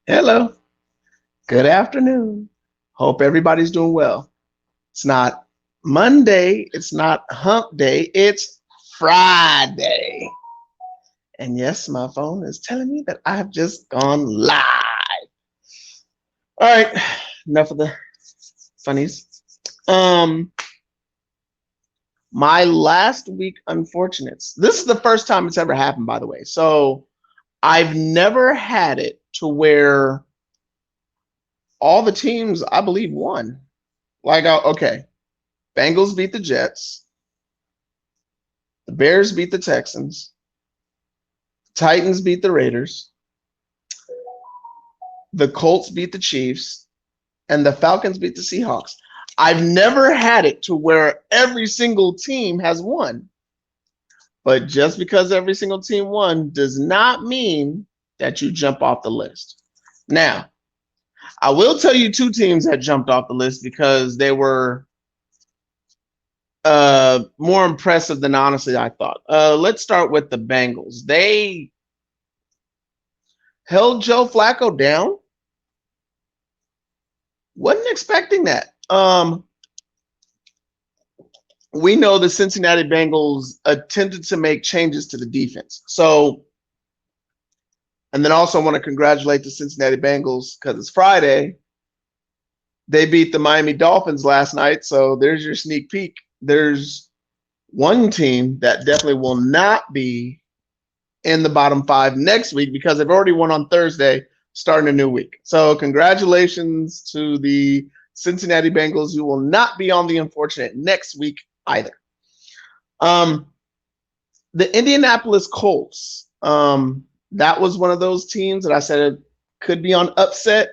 Hello. Good afternoon. Hope everybody's doing well. It's not Monday. It's not hump day. It's Friday. And yes, my phone is telling me that I've just gone live. All right. Enough of the funnies. Um, my last week unfortunates. This is the first time it's ever happened, by the way. So I've never had it to where all the teams, I believe, won. Okay, Bengals beat the Jets. The Bears beat the Texans. Titans beat the Raiders. The Colts beat the Chiefs. And the Falcons beat the Seahawks. I've never had it to where every single team has won. But just because every single team won does not mean that you jump off the list. Now, I will tell you two teams that jumped off the list because they were more impressive than honestly I thought. Let's start with the Bengals. They held Joe Flacco down. Wasn't expecting that. We know the Cincinnati Bengals attempted to make changes to the defense. So, and then also want to congratulate the Cincinnati Bengals because it's Friday. They beat the Miami Dolphins last night. So there's your sneak peek. There's one team that definitely will not be in the bottom five next week because they've already won on Thursday, starting a new week. So congratulations to the Cincinnati Bengals, who will not be on the unfortunate next week either. The Indianapolis Colts, that was one of those teams that I said it could be on upset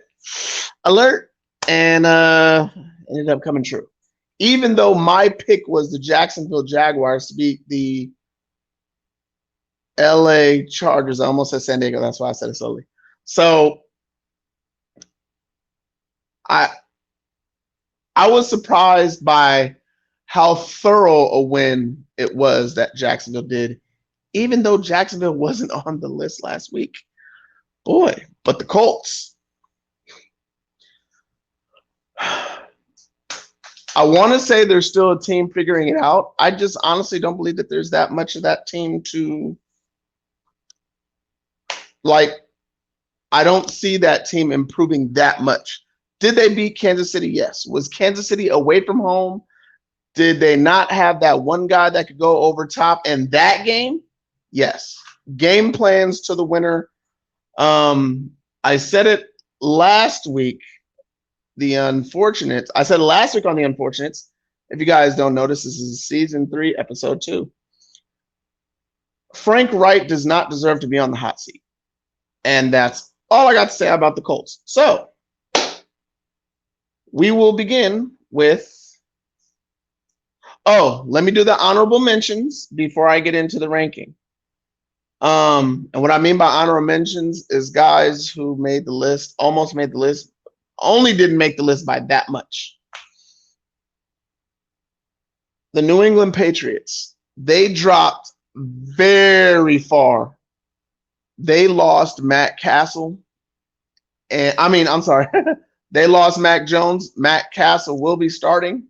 alert, and ended up coming true. Even though my pick was the Jacksonville Jaguars to beat the LA Chargers. I almost said San Diego. That's why I said it slowly. So I I was surprised by how thorough a win it was that Jacksonville did, even though Jacksonville wasn't on the list last week. Boy, but the Colts. I want to say there's still a team figuring it out. I just honestly don't believe that there's that much of that team to like. I don't see that team improving that much. Did they beat Kansas City? Yes. Was Kansas City away from home? Did they not have that one guy that could go over top in that game? Yes. Game plans to the winner. I said it last week. The Unfortunates. I said last week on the Unfortunates. If you guys don't notice, this is season 3, episode 2. Frank Wright does not deserve to be on the hot seat. And that's all I got to say about the Colts. So we will begin with. Oh, let me do the honorable mentions before I get into the ranking. And what I mean by honorable mentions is guys who made the list, almost made the list, only didn't make the list by that much. The New England Patriots, they dropped very far. They lost Matt Castle. And I'm sorry. They lost Mac Jones. Matt Castle will be starting.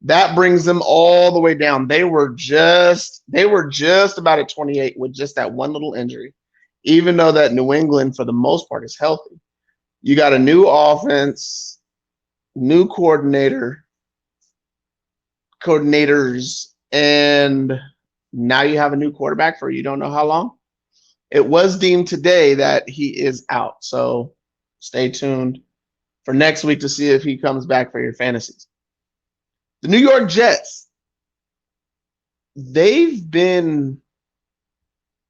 That brings them all the way down. They were just about at 28 with just that one little injury. Even though that New England, for the most part, is healthy. You got a new offense, new coordinators, and now you have a new quarterback for you don't know how long. It was deemed today that he is out. So stay tuned for next week to see if he comes back for your fantasies. The New York Jets, they've been,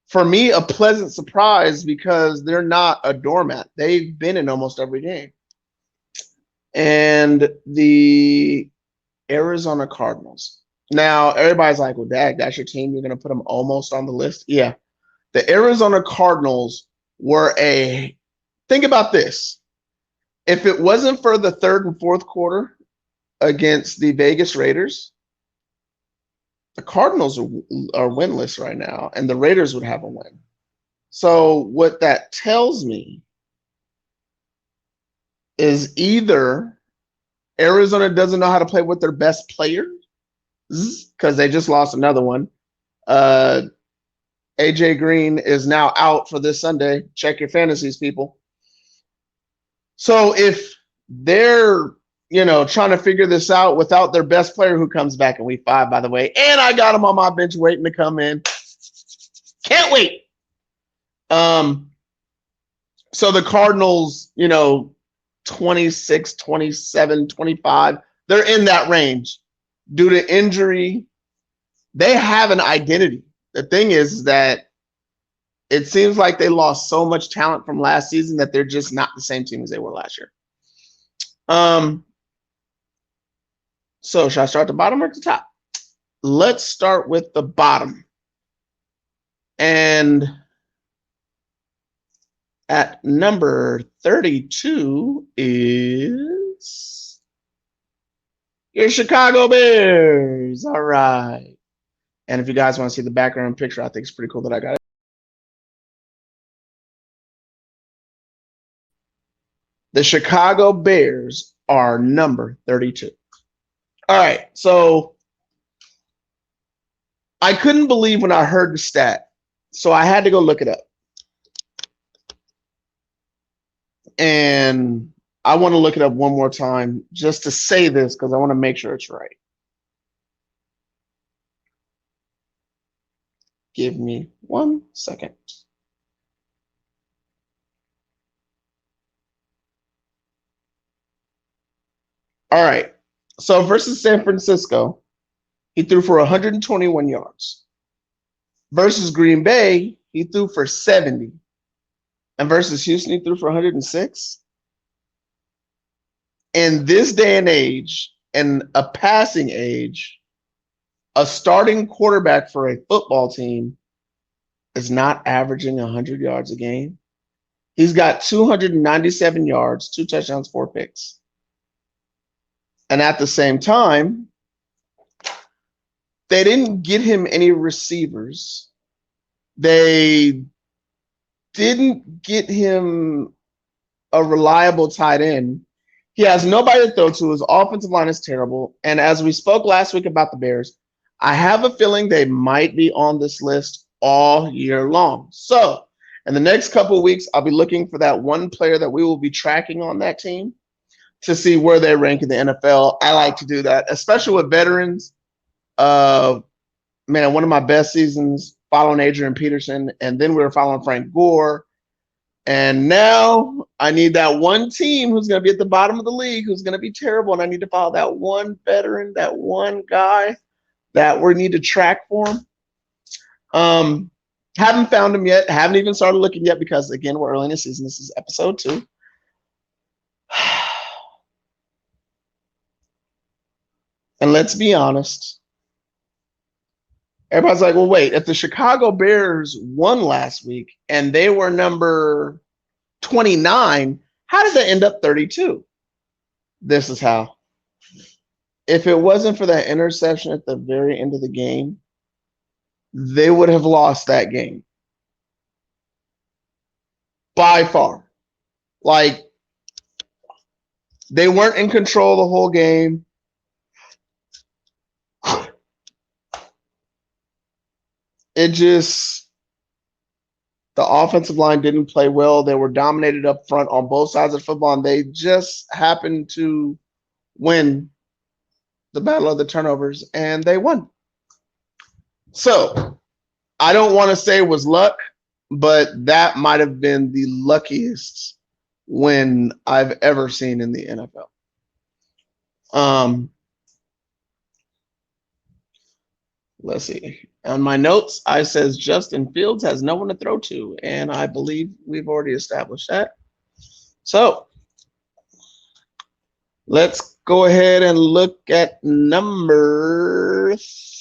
for me, a pleasant surprise because they're not a doormat. They've been in almost every game. And the Arizona Cardinals. Now, everybody's like, well, Dag, that's your team. You're going to put them almost on the list? Yeah. The Arizona Cardinals were think about this. If it wasn't for the third and fourth quarter against the Vegas Raiders, the Cardinals are winless right now, and the Raiders would have a win. So what that tells me is either Arizona doesn't know how to play with their best players because they just lost another one. AJ Green is now out for this Sunday. Check your fantasies, people. So if they're, trying to figure this out without their best player who comes back in week 5, by the way, and I got him on my bench waiting to come in. Can't wait. So the Cardinals, 26, 27, 25, they're in that range. Due to injury, they have an identity. The thing is that it seems like they lost so much talent from last season that they're just not the same team as they were last year. So should I start at the bottom or at the top? Let's start with the bottom. And at number 32 is your Chicago Bears. All right. And if you guys want to see the background picture, I think it's pretty cool that I got it. The Chicago Bears are number 32. All right. So I couldn't believe when I heard the stat. So I had to go look it up. And I want to look it up one more time just to say this because I want to make sure it's right. Give me 1 second. All right. So versus San Francisco, he threw for 121 yards. Versus Green Bay, he threw for 70. And versus Houston, he threw for 106. In this day and age, in a passing age, a starting quarterback for a football team is not averaging 100 yards a game. He's got 297 yards, 2 touchdowns, 4 picks. And at the same time, they didn't get him any receivers. They didn't get him a reliable tight end. He has nobody to throw to. His offensive line is terrible. And as we spoke last week about the Bears, I have a feeling they might be on this list all year long. So in the next couple of weeks, I'll be looking for that one player that we will be tracking on that team to see where they rank in the NFL. I like to do that, especially with veterans. One of my best seasons following Adrian Peterson, and then we were following Frank Gore. And now I need that one team who's going to be at the bottom of the league, who's going to be terrible, and I need to follow that one veteran, that one guy that we need to track for him. Haven't found him yet. Haven't even started looking yet because, again, we're early in the season. This is episode 2. And let's be honest. Everybody's like, well, wait, if the Chicago Bears won last week and they were number 29, how did they end up 32? This is how. If it wasn't for that interception at the very end of the game, they would have lost that game. By far. Like, they weren't in control the whole game. It just, the offensive line didn't play well. They were dominated up front on both sides of the football, and they just happened to win the battle of the turnovers, and they won. So I don't want to say it was luck, but that might have been the luckiest win I've ever seen in the NFL. Let's see. On my notes, I says Justin Fields has no one to throw to, and I believe we've already established that. So let's go ahead and look at number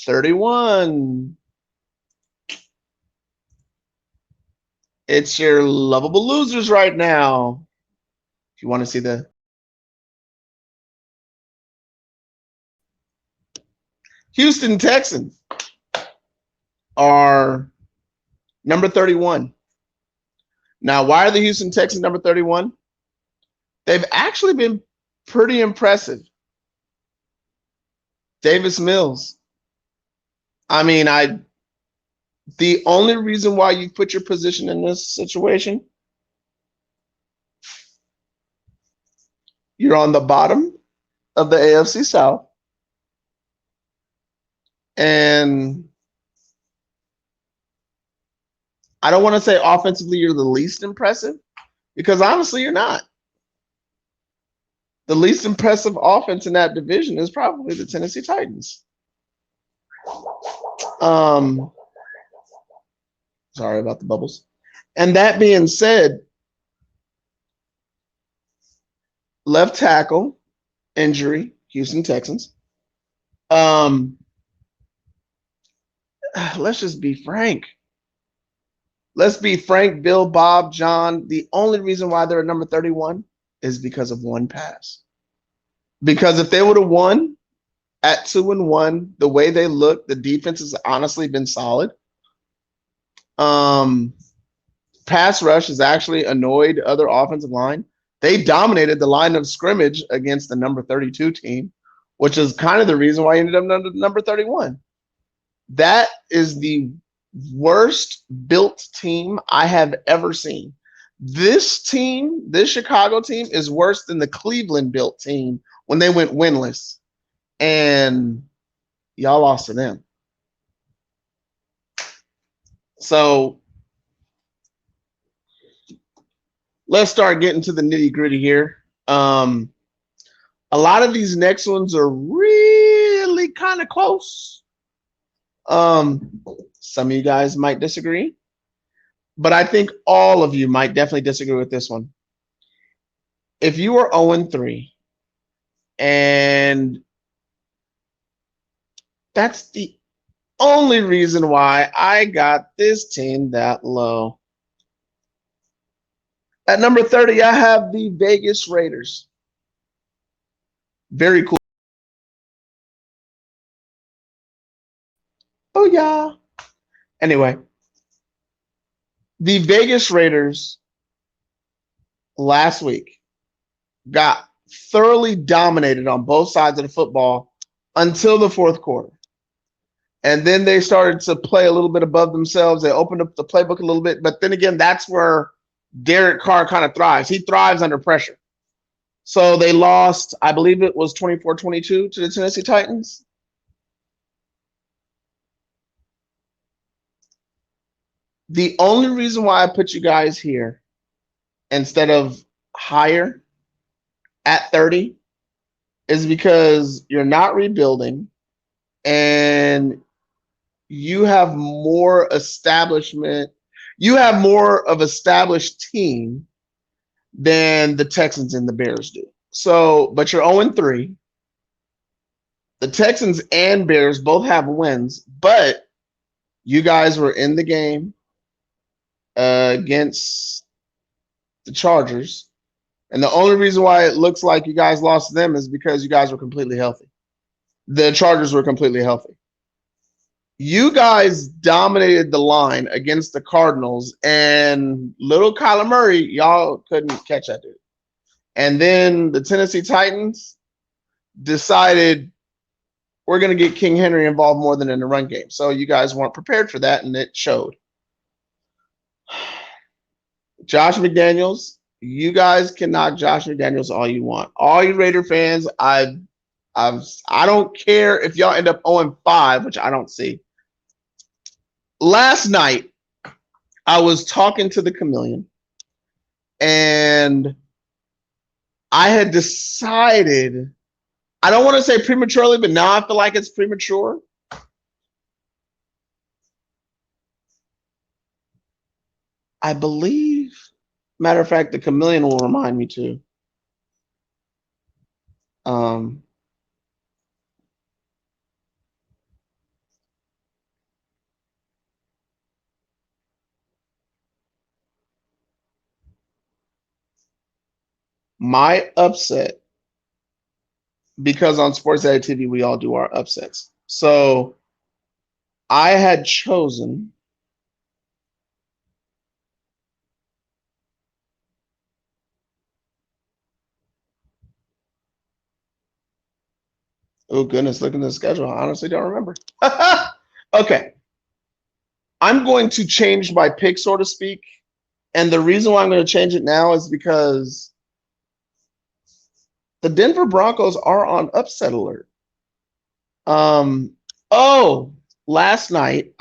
31. It's your lovable losers right now. If you want to see the Houston Texans are number 31. Now, why are the Houston Texans number 31? They've actually been pretty impressive. Davis Mills. I mean, the only reason why you put your position in this situation, you're on the bottom of the AFC South, and I don't want to say offensively you're the least impressive because honestly you're not. The least impressive offense in that division is probably the Tennessee Titans. Um, sorry about the bubbles. And that being said, left tackle injury, Houston Texans. Um, let's just be frank. Let's be frank, Bill, Bob, John. The only reason why they're at number 31 is because of one pass. Because if they would have won at 2-1, the way they look, the defense has honestly been solid. Pass rush has actually annoyed other offensive line. They dominated the line of scrimmage against the number 32 team, which is kind of the reason why he ended up number 31. That is the worst built team I have ever seen. This team, this Chicago team, is worse than the Cleveland built team when they went winless. And y'all lost to them. So let's start getting to the nitty gritty here. A lot of these next ones are really kind of close. Some of you guys might disagree, but I think all of you might definitely disagree with this one. If you are 0-3, and that's the only reason why I got this team that low. At number 30, I have the Vegas Raiders. Very cool. Oh, yeah. Anyway, the Vegas Raiders last week got thoroughly dominated on both sides of the football until the fourth quarter. And then they started to play a little bit above themselves. They opened up the playbook a little bit. But then again, that's where Derek Carr kind of thrives. He thrives under pressure. So they lost, I believe it was 24-22 to the Tennessee Titans. The only reason why I put you guys here instead of higher at 30 is because you're not rebuilding and you have more establishment. You have more of established team than the Texans and the Bears do. So, but you're 0-3. The Texans and Bears both have wins, but you guys were in the game against the Chargers. And the only reason why it looks like you guys lost to them is because you guys were completely healthy. The Chargers were completely healthy. You guys dominated the line against the Cardinals, and little Kyler Murray, y'all couldn't catch that dude. And then the Tennessee Titans decided we're going to get King Henry involved more than in the run game. So you guys weren't prepared for that, and it showed. Josh McDaniels, you guys can knock Josh McDaniels all you want. All you Raider fans, I don't care if y'all end up 0-5, which I don't see. Last night, I was talking to the Chameleon, and I had decided, I don't want to say prematurely, but now I feel like it's premature. I believe, matter of fact, the Chameleon will remind me too. My upset, because on Sports Edit TV, we all do our upsets. So I had chosen Oh goodness, look at the schedule. I honestly don't remember. Okay. I'm going to change my pick, so to speak. And the reason why I'm going to change it now is because the Denver Broncos are on upset alert. Um, oh, last night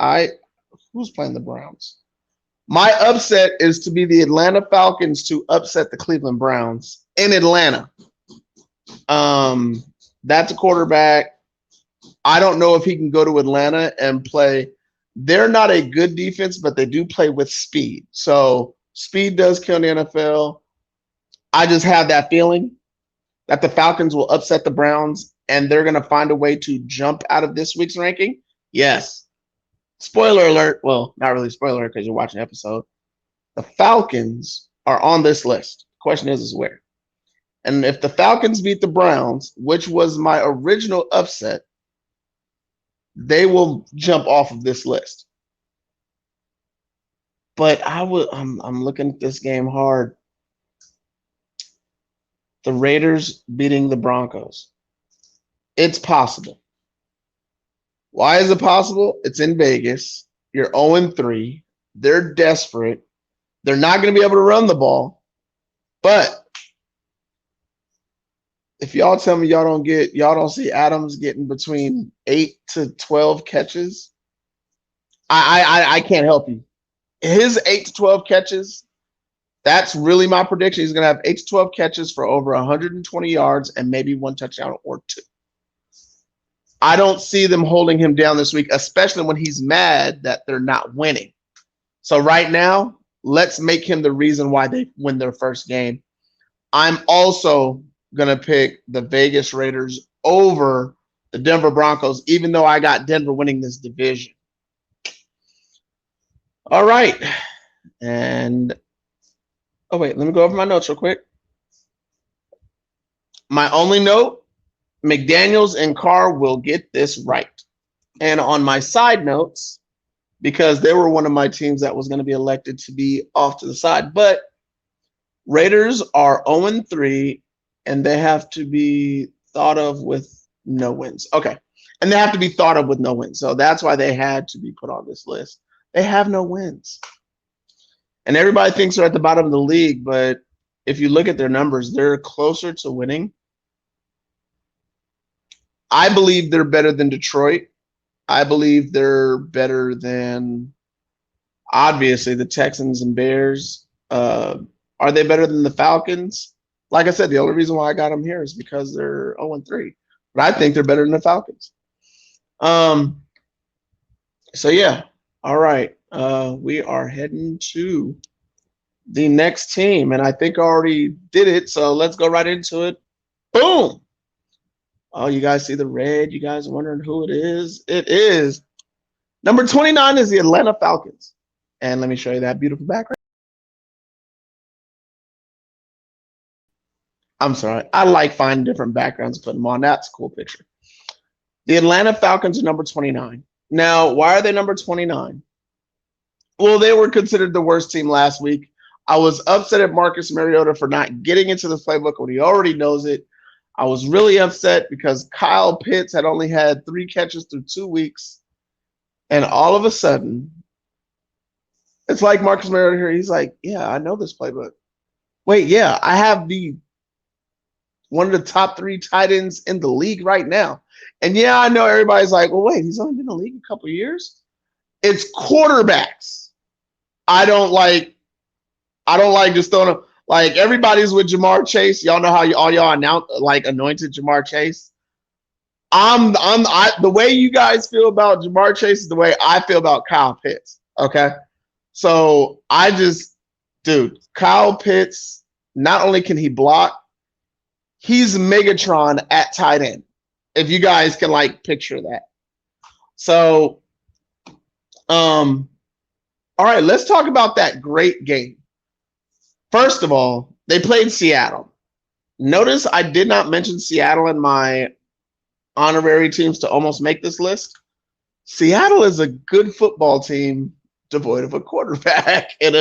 who's playing the Browns? My upset is to be the Atlanta Falcons to upset the Cleveland Browns in Atlanta. That's a quarterback. I don't know if he can go to Atlanta and play. They're not a good defense, but they do play with speed. So speed does kill in the NFL. I just have that feeling that the Falcons will upset the Browns and they're going to find a way to jump out of this week's ranking. Yes. Spoiler alert. Well, not really spoiler because you're watching the episode. The Falcons are on this list. The question is where? And if the Falcons beat the Browns, which was my original upset, they will jump off of this list. But I'm looking at this game hard. The Raiders beating the Broncos. It's possible. Why is it possible? It's in Vegas. You're 0-3. They're desperate. They're not going to be able to run the ball. But if y'all tell me y'all don't see Adams getting between 8 to 12 catches, I can't help you. His 8 to 12 catches, that's really my prediction. He's going to have 8 to 12 catches for over 120 yards and maybe one touchdown or two. I don't see them holding him down this week, especially when he's mad that they're not winning. So right now, let's make him the reason why they win their first game. I'm also going to pick the Vegas Raiders over the Denver Broncos, even though I got Denver winning this division. All right. And, oh, wait, let me go over my notes real quick. My only note, McDaniels and Carr will get this right. And on my side notes, because they were one of my teams that was going to be elected to be off to the side, but Raiders are 0-3, and they have to be thought of with no wins. Okay. And they have to be thought of with no wins. So that's why they had to be put on this list. They have no wins. And everybody thinks they're at the bottom of the league, but if you look at their numbers, they're closer to winning. I believe they're better than Detroit. I believe they're better than, obviously, the Texans and Bears. Are they better than the Falcons? Like I said, the only reason why I got them here is because they're 0-3. But I think they're better than the Falcons. So, yeah. All right. We are heading to the next team. And I think I already did it. So let's go right into it. Boom. Oh, you guys see the red? You guys wondering who it is? It is number 29 is the Atlanta Falcons. And let me show you that beautiful background. I'm sorry. I like finding different backgrounds, putting them on. That's a cool picture. The Atlanta Falcons are number 29. Now, why are they number 29? Well, they were considered the worst team last week. I was upset at Marcus Mariota for not getting into the playbook when he already knows it. I was really upset because Kyle Pitts had only had 3 catches through 2 weeks. And all of a sudden, it's like Marcus Mariota here. He's like, yeah, I know this playbook. Wait, yeah, I have one of the top 3 tight ends in the league right now. And yeah, I know everybody's like, well, wait, he's only been in the league a couple of years. It's quarterbacks. I don't like just throwing them. Like, everybody's with Jamar Chase. Y'all know how all y'all anointed Jamar Chase. The way you guys feel about Jamar Chase is the way I feel about Kyle Pitts. Okay. So Kyle Pitts, not only can he block, he's Megatron at tight end. If you guys can picture that. So, all right, let's talk about that great game. First of all, they played Seattle. Notice I did not mention Seattle in my honorary teams to almost make this list. Seattle is a good football team devoid of a quarterback and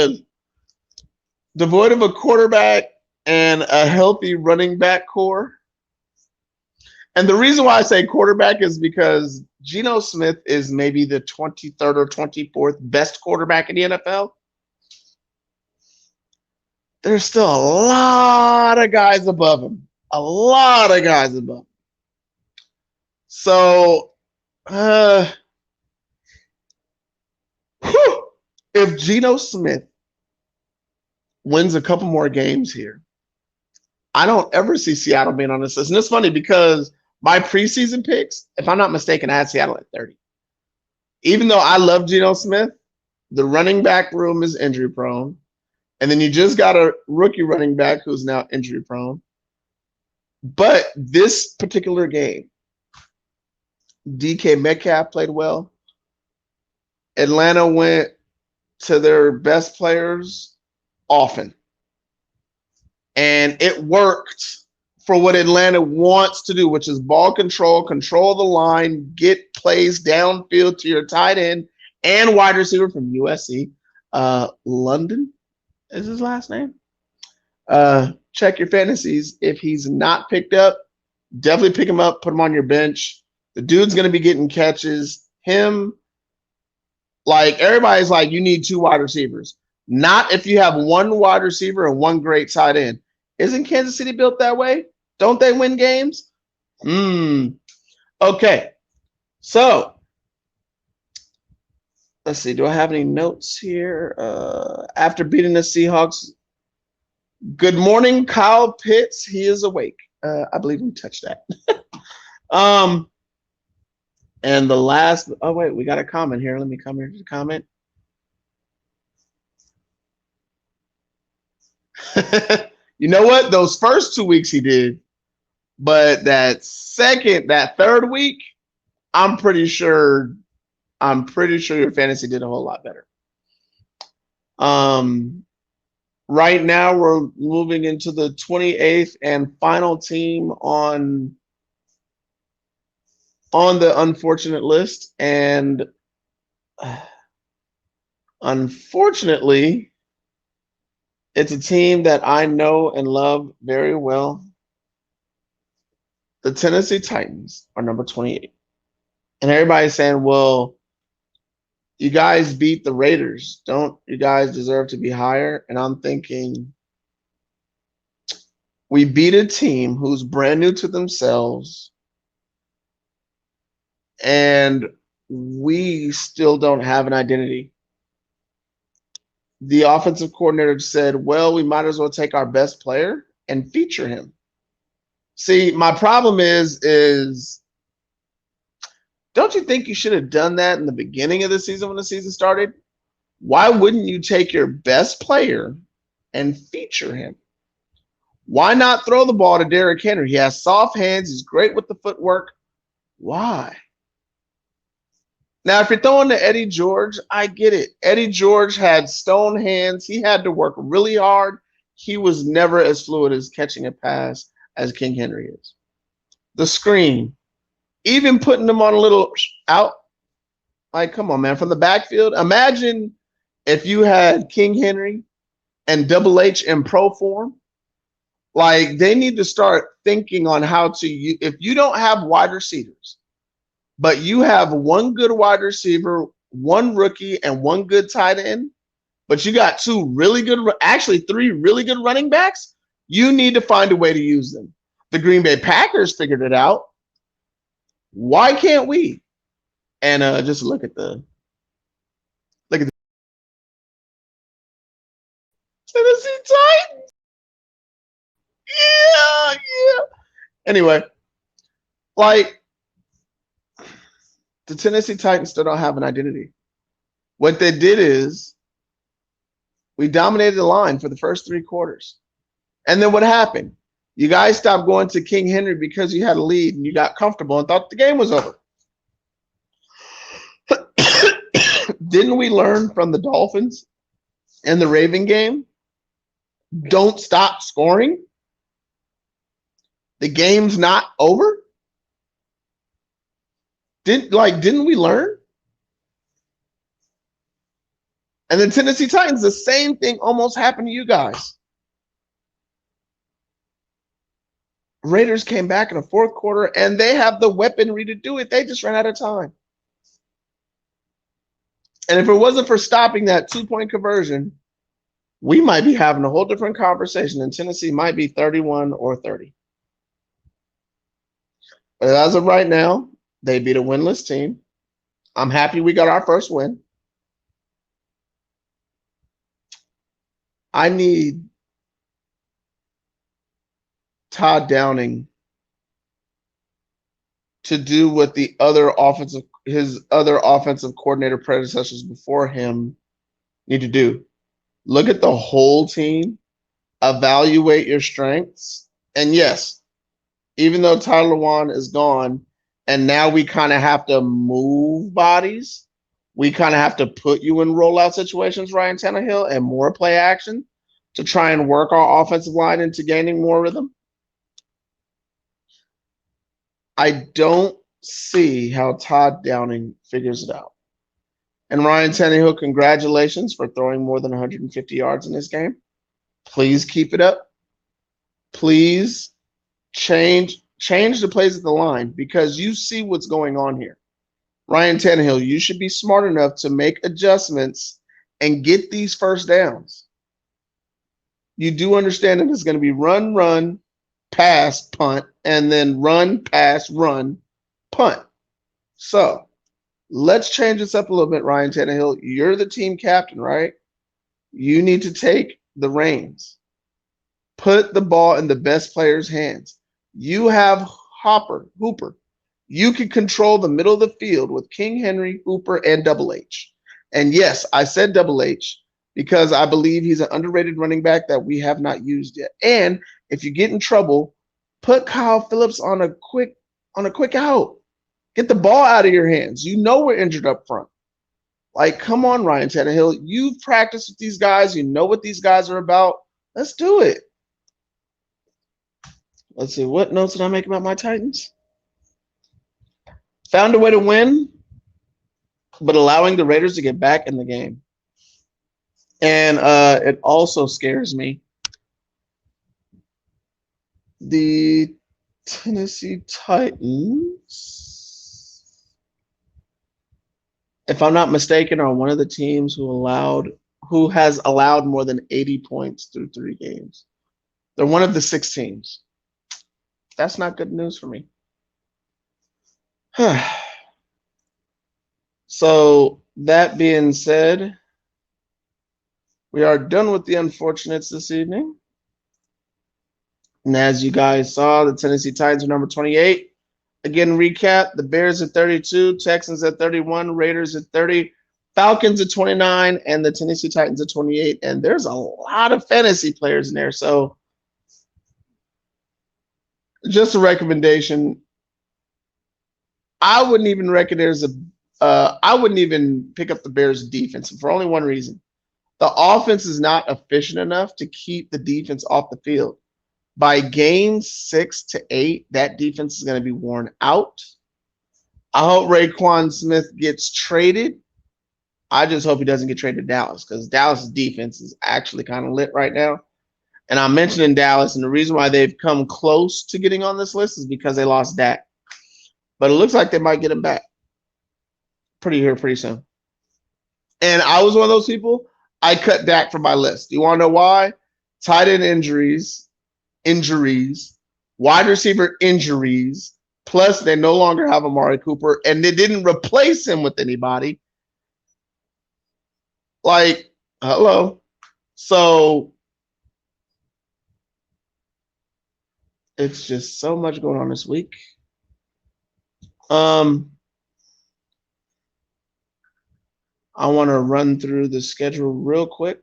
a healthy running back core. And the reason why I say quarterback is because Geno Smith is maybe the 23rd or 24th best quarterback in the NFL. There's still a lot of guys above him. A lot of guys above him. So, if Geno Smith wins a couple more games here, I don't ever see Seattle being on this list. And it's funny because my preseason picks, if I'm not mistaken, I had Seattle at 30. Even though I love Geno Smith, the running back room is injury prone. And then you just got a rookie running back who's now injury prone. But this particular game, DK Metcalf played well. Atlanta went to their best players often. And it worked for what Atlanta wants to do, which is ball control, control the line, get plays downfield to your tight end and wide receiver from USC. London is his last name. Check your fantasies. If he's not picked up, definitely pick him up, put him on your bench. The dude's going to be getting catches. Him, like everybody's like, you need 2 wide receivers. Not if you have 1 wide receiver and 1 great tight end. Isn't Kansas City built that way? Don't they win games? Okay. So, let's see. Do I have any notes here? After beating the Seahawks, good morning, Kyle Pitts. He is awake. I believe we touched that. And the last, oh wait, we got a comment here. Let me come here to the comment. You know what? Those first 2 weeks he did, but that 3rd week, I'm pretty sure your fantasy did a whole lot better. Right now we're moving into the 28th and final team on the unfortunate list, and unfortunately, it's a team that I know and love very well. The Tennessee Titans are number 28. And everybody's saying, well, you guys beat the Raiders. Don't you guys deserve to be higher? And I'm thinking, we beat a team who's brand new to themselves, and we still don't have an identity. The offensive coordinator said, well, we might as well take our best player and feature him. See, my problem is don't you think you should have done that in the beginning of the season when the season started? Why wouldn't you take your best player and feature him? Why not throw the ball to Derrick Henry? He has soft hands. He's great with the footwork. Why? Now, if you're throwing to Eddie George, I get it. Eddie George had stone hands. He had to work really hard. He was never as fluid as catching a pass as King Henry is. The screen, even putting them on a little out, like, come on, man, from the backfield. Imagine if you had King Henry and Double H in pro form. Like, they need to start thinking on how to, if you don't have wide receivers, but you have 1 good wide receiver, 1 rookie, and 1 good tight end, but you got 2 really good, actually 3 really good running backs, you need to find a way to use them. The Green Bay Packers figured it out. Why can't we? And just look at the Tennessee Titans. Yeah. Anyway, like, the Tennessee Titans still don't have an identity. What they did is we dominated the line for the first 3 quarters. And then what happened? You guys stopped going to King Henry because you had a lead and you got comfortable and thought the game was over. Didn't we learn from the Dolphins and the Raven game? Don't stop scoring. The game's not over. Didn't we learn? And the Tennessee Titans, the same thing almost happened to you guys. Raiders came back in the fourth quarter, and they have the weaponry to do it. They just ran out of time. And if it wasn't for stopping that 2-point conversion, we might be having a whole different conversation, and Tennessee might be 31 or 30. But as of right now, they beat a winless team. I'm happy we got our first win. I need Todd Downing to do what his other offensive coordinator predecessors before him need to do. Look at the whole team, evaluate your strengths, and yes, even though Tyler Lewan is gone, and now we kind of have to move bodies, we kind of have to put you in rollout situations, Ryan Tannehill, and more play action to try and work our offensive line into gaining more rhythm. I don't see how Todd Downing figures it out. And Ryan Tannehill, congratulations for throwing more than 150 yards in this game. Please keep it up. Please change the plays at the line because you see what's going on here. Ryan Tannehill, you should be smart enough to make adjustments and get these first downs. You do understand that it's going to be run, pass, punt, and then run, pass, run, punt. So let's change this up a little bit, Ryan Tannehill. You're the team captain, right? You need to take the reins. Put the ball in the best player's hands. You have Hooper. You can control the middle of the field with King Henry, Hooper, and Double H. And yes, I said Double H because I believe he's an underrated running back that we have not used yet. And if you get in trouble, put Kyle Phillips on a quick out. Get the ball out of your hands. You know we're injured up front. Like, come on, Ryan Tannehill. You've practiced with these guys. You know what these guys are about. Let's do it. Let's see. What notes did I make about my Titans? Found a way to win, but allowing the Raiders to get back in the game. And it also scares me. The Tennessee Titans, if I'm not mistaken, are one of the teams who has allowed more than 80 points through 3 games. They're one of the 6 teams. That's not good news for me. So that being said, we are done with the unfortunates this evening. And as you guys saw, the Tennessee Titans are number 28. Again, recap, the Bears at 32, Texans at 31, Raiders at 30, Falcons at 29, and the Tennessee Titans at 28. And there's a lot of fantasy players in there. So just a recommendation. I wouldn't even pick up the Bears defense for only one reason. The offense is not efficient enough to keep the defense off the field. By game 6 to 8, that defense is going to be worn out. I hope Raekwon Smith gets traded. I just hope he doesn't get traded to Dallas because Dallas' defense is actually kind of lit right now. And I'm mentioning Dallas, and the reason why they've come close to getting on this list is because they lost Dak. But it looks like they might get him back pretty soon. And I was one of those people. I cut Dak from my list. You want to know why? Tight end injuries, wide receiver injuries, plus they no longer have Amari Cooper, and they didn't replace him with anybody. Like, hello. So it's just so much going on this week. I want to run through the schedule real quick.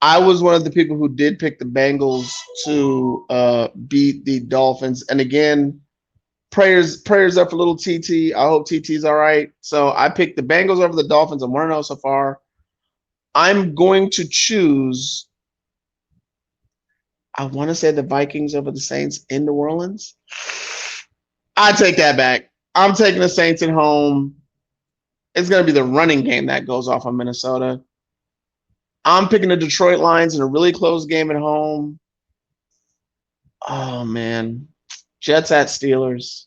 I was one of the people who did pick the Bengals to beat the Dolphins. And again, prayers up for little TT. I hope TT's all right. So I picked the Bengals over the Dolphins. I'm 1-0 so far. I'm going to choose, I want to say the Vikings over the Saints in New Orleans. I take that back. I'm taking the Saints at home. It's going to be the running game that goes off on Minnesota. I'm picking the Detroit Lions in a really close game at home. Oh man, Jets at Steelers.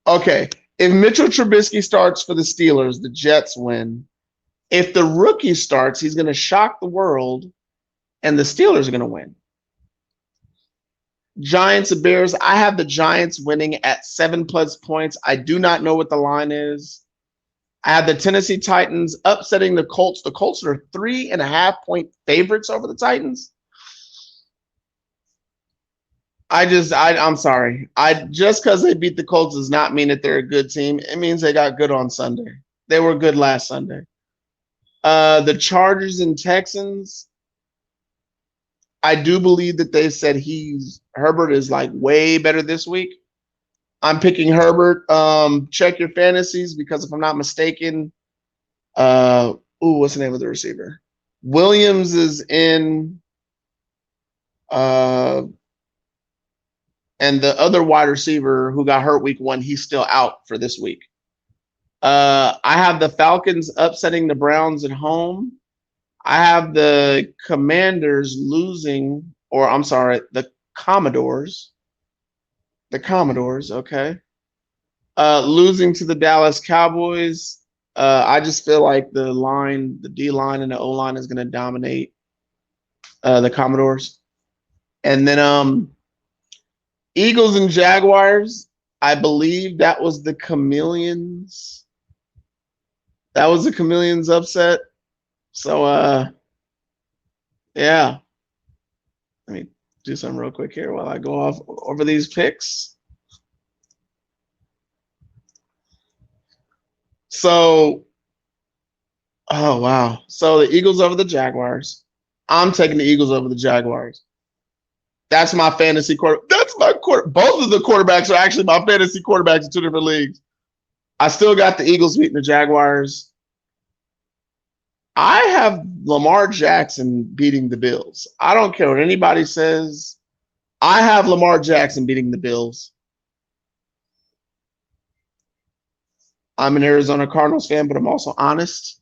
Okay, if Mitchell Trubisky starts for the Steelers, the Jets win. If the rookie starts, he's going to shock the world, and the Steelers are going to win. Giants and Bears. I have the Giants winning at 7+ points. I do not know what the line is. I have the Tennessee Titans upsetting the Colts. The Colts are 3.5-point favorites over the Titans. I'm sorry. Just because they beat the Colts does not mean that they're a good team. It means they got good on Sunday. They were good last Sunday. The Chargers and Texans. I do believe that they said Herbert is like way better this week. I'm picking Herbert. Check your fantasies because if I'm not mistaken, what's the name of the receiver? Williams is in, and the other wide receiver who got hurt week 1, he's still out for this week. I have the Falcons upsetting the Browns at home. I have the Commanders losing, or I'm sorry, the Commodores. The Commodores, okay. Losing to the Dallas Cowboys. I just feel like the D line and the O line is going to dominate the Commodores. And then Eagles and Jaguars. I believe that was the Chameleons. That was the Chameleons upset. So yeah. Let me do something real quick here while I go off over these picks. So, oh wow. So the Eagles over the Jaguars. I'm taking the Eagles over the Jaguars. That's my fantasy quarter. That's my quarter. Both of the quarterbacks are actually my fantasy quarterbacks in 2 different leagues. I still got the Eagles beating the Jaguars. I have Lamar Jackson beating the Bills. I don't care what anybody says. I have Lamar Jackson beating the Bills. I'm an Arizona Cardinals fan, but I'm also honest.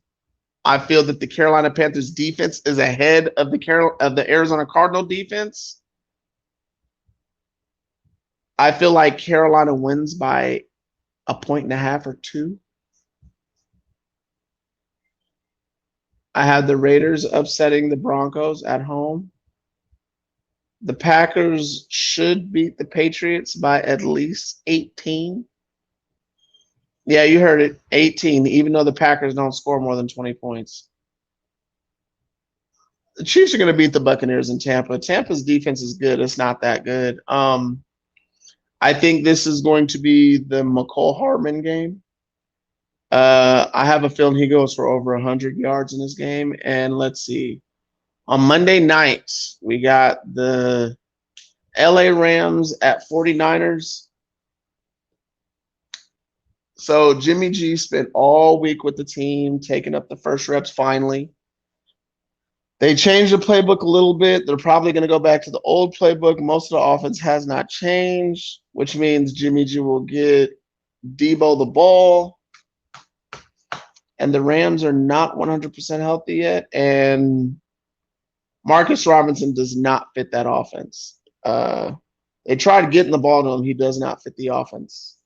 I feel that the Carolina Panthers defense is ahead of the Arizona Cardinal defense. I feel like Carolina wins by 1.5 or 2. I have the Raiders upsetting the Broncos at home. The Packers should beat the Patriots by at least 18. Yeah, you heard it, 18, even though the Packers don't score more than 20 points. The Chiefs are going to beat the Buccaneers in Tampa. Tampa's defense is good. It's not that good. I think this is going to be the McCall Hardman game. I have a feeling he goes for over 100 yards in this game. And let's see. On Monday night, we got the LA Rams at 49ers. So Jimmy G spent all week with the team, taking up the first reps finally. They changed the playbook a little bit. They're probably going to go back to the old playbook. Most of the offense has not changed, which means Jimmy G will get Debo the ball. And the Rams are not 100% healthy yet. And Marcus Robinson does not fit that offense. They tried getting the ball to him. He does not fit the offense.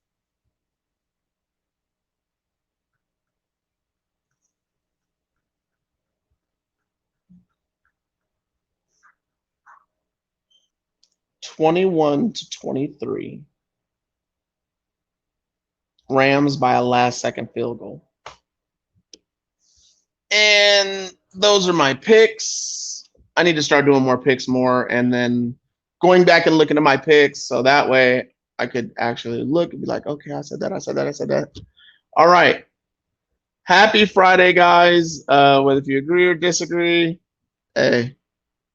(21-23). Rams by a last-second field goal. And those are my picks. I need to start doing more picks and then going back and looking at my picks so that way I could actually look and be like, okay, I said that. All right. Happy Friday, guys. Whether if you agree or disagree, hey,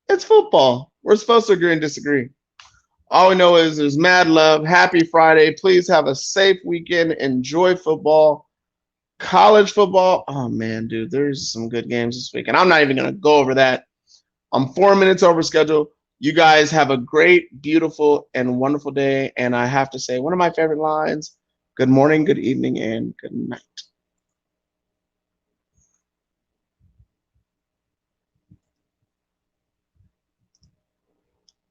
it's football. We're supposed to agree and disagree. All we know is there's mad love. Happy Friday. Please have a safe weekend. Enjoy football. College football. Oh, man, dude, there's some good games this week. And I'm not even going to go over that. I'm 4 minutes over schedule. You guys have a great, beautiful, and wonderful day. And I have to say, one of my favorite lines, good morning, good evening, and good night.